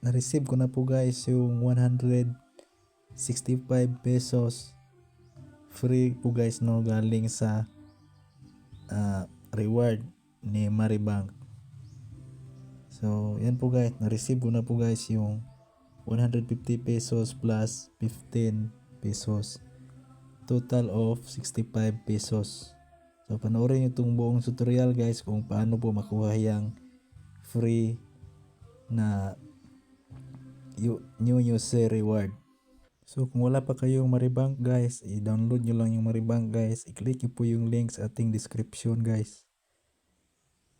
na-receive ko na po guys yung 165 pesos free po guys no, galing sa reward ni Maribank. So yan po guys, na-receive ko na po guys yung 150 pesos plus 15 pesos, total of 65 pesos. So panoorin nyo itong buong tutorial guys kung paano po makuha yung free na new user reward. So kung wala pa kayong Maribank guys, i-download nyo lang yung Maribank guys. I-click nyo po yung link sa ating description guys.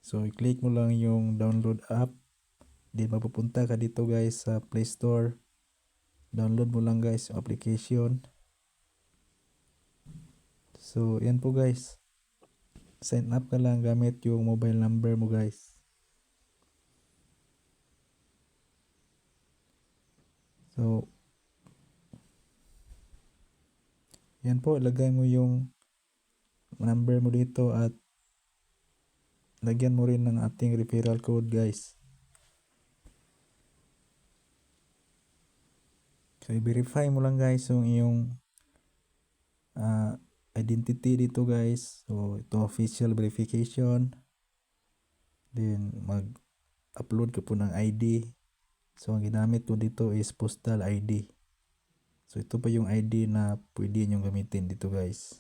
So i-click mo lang yung download app. Then mapupunta ka dito guys sa Play Store. Download mo lang guys yung application. So yan po guys. Sign up ka lang gamit yung mobile number mo guys. So yan po, ilagay mo yung number mo dito at lagyan mo rin ng ating referral code guys. So i-verify mo lang guys yung iyong identity dito guys. So ito official verification. Then mag-upload ka po ng ID. So ang ginamit po dito is postal ID. So ito pa yung ID na pwede nyo gamitin dito guys.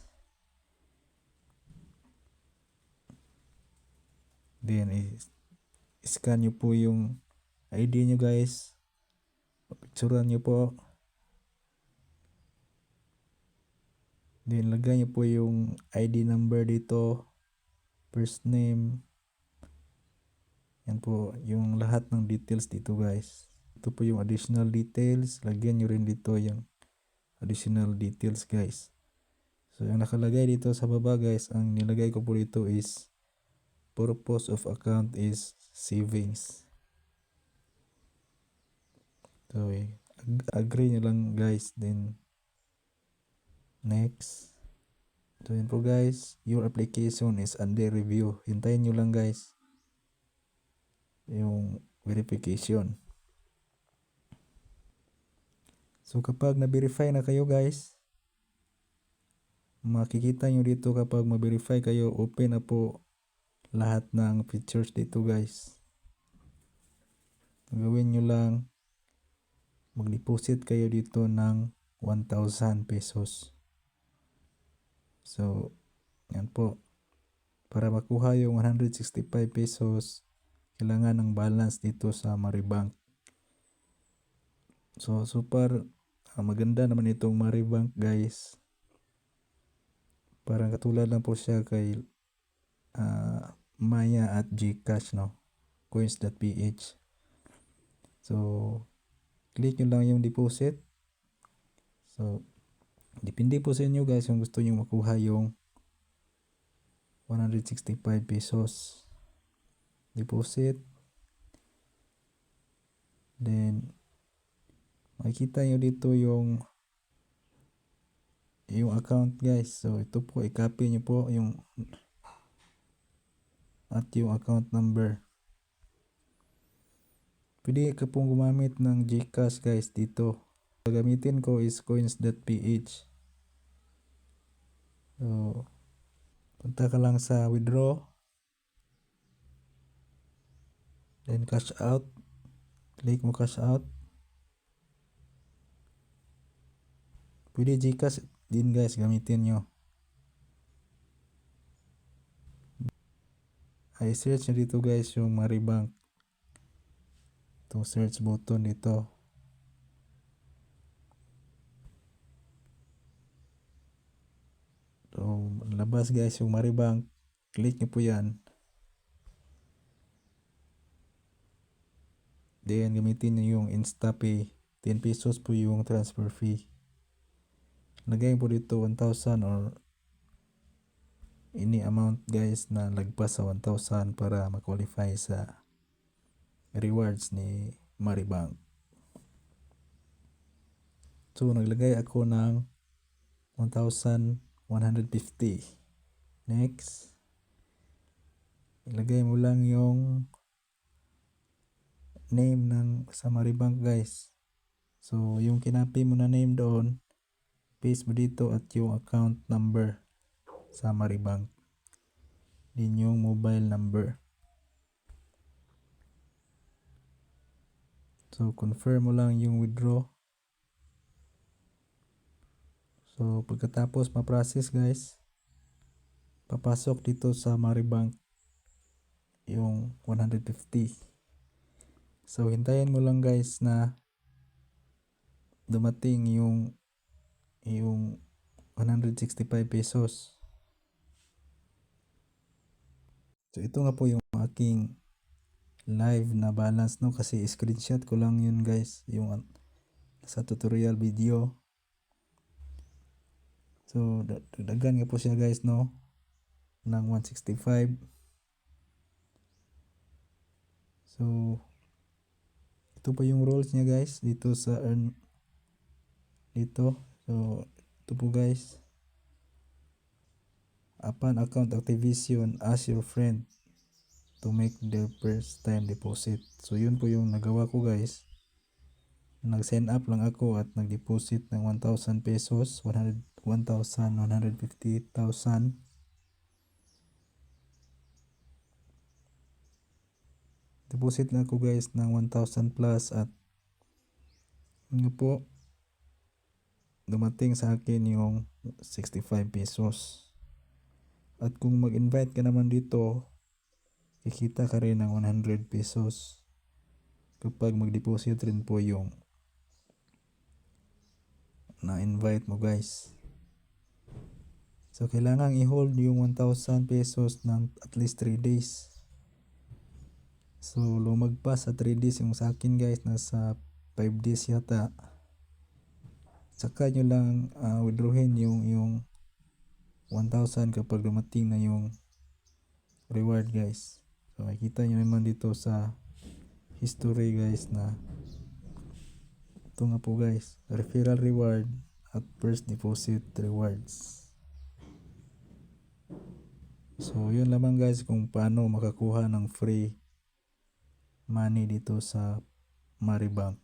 Then scan nyo po yung ID nyo guys. Picturean nyo po. Then lagay nyo po yung ID number dito. First name. Yan po yung lahat ng details dito guys. Ito po yung additional details. Lagyan nyo rin dito yung additional details guys. So yung nakalagay dito sa baba guys, ang nilagay ko po dito is purpose of account is savings. So agree nyo lang guys, then next. So yun po guys, your application is under review. Hintayin nyo lang guys yung verification. So kapag na-verify na kayo guys, makikita nyo dito kapag ma-verify kayo, open na po lahat ng features dito guys. Gawin nyo lang, mag-deposit kayo dito ng 1,000 pesos. So yan po, para makuha yung 165 pesos, kailangan ng balance dito sa Maribank. So super maganda naman itong Maribank guys. Parang katulad lang po siya kay Maya at Gcash no, coins.ph. So click nyo lang yung deposit. So depende po sa inyo guys kung gusto nyo makuha yung 165 pesos deposit. Then makikita nyo dito yung account guys. So ito po, i-copy nyo po yung account number. Pwede ka pong gumamit ng Gcash guys dito. Gagamitin ko is coins.ph. So punta ka lang sa withdraw, then cash out. Click mo cash out. Pwede Gcash din guys, gamitin nyo. Ay search nyo dito guys yung Maribank. Itong search button dito. So labas guys yung Maribank. Click nyo po yan. Then gamitin nyo yung InstaPay. 10 pesos po yung transfer fee. Lagay po dito 1,000 or any amount guys na lagpas sa 1,000 para ma-qualify sa rewards ni Maribank. So naglagay ako ng 1,150. Next. Ilagay mo lang yung name ng sa Maribank guys. So yung kinapi mo na name doon, paste mo dito at yung account number sa Maribank. Din yung mobile number. So confirm mo lang yung withdraw. So pagkatapos ma-process guys, papasok dito sa Maribank yung 150. So hintayin mo lang guys na dumating yung 165 pesos. So ito nga po yung aking live na balance no, kasi screenshot ko lang yun guys, yung sa tutorial video. So dagdagan nga po siya guys no ng 165. So ito po yung rules niya guys dito sa earn dito. So ito po guys, upon account activation, ask your friend to make their first time deposit. So yun po yung nagawa ko guys. Nag-sign up lang ako at nag-deposit ng 1,000 pesos, 1,150,000. Deposit lang ako guys ng 1,000 plus at ano po, dumating sa akin yung 65 pesos. At kung mag-invite ka naman dito, kikita ka rin ng 100 pesos kapag mag-deposit rin po yung na-invite mo guys. So kailangan i-hold yung 1,000 pesos ng at least 3 days. So lumagpas sa 3 days yung sa akin guys, nasa 5 days yata. Saka nyo lang withdrawin yung 1,000 kapag dumating na yung reward guys. So makikita nyo naman dito sa history guys na ito nga po guys, referral reward at first deposit rewards. So yun lamang guys kung paano makakuha ng free money dito sa Maribank.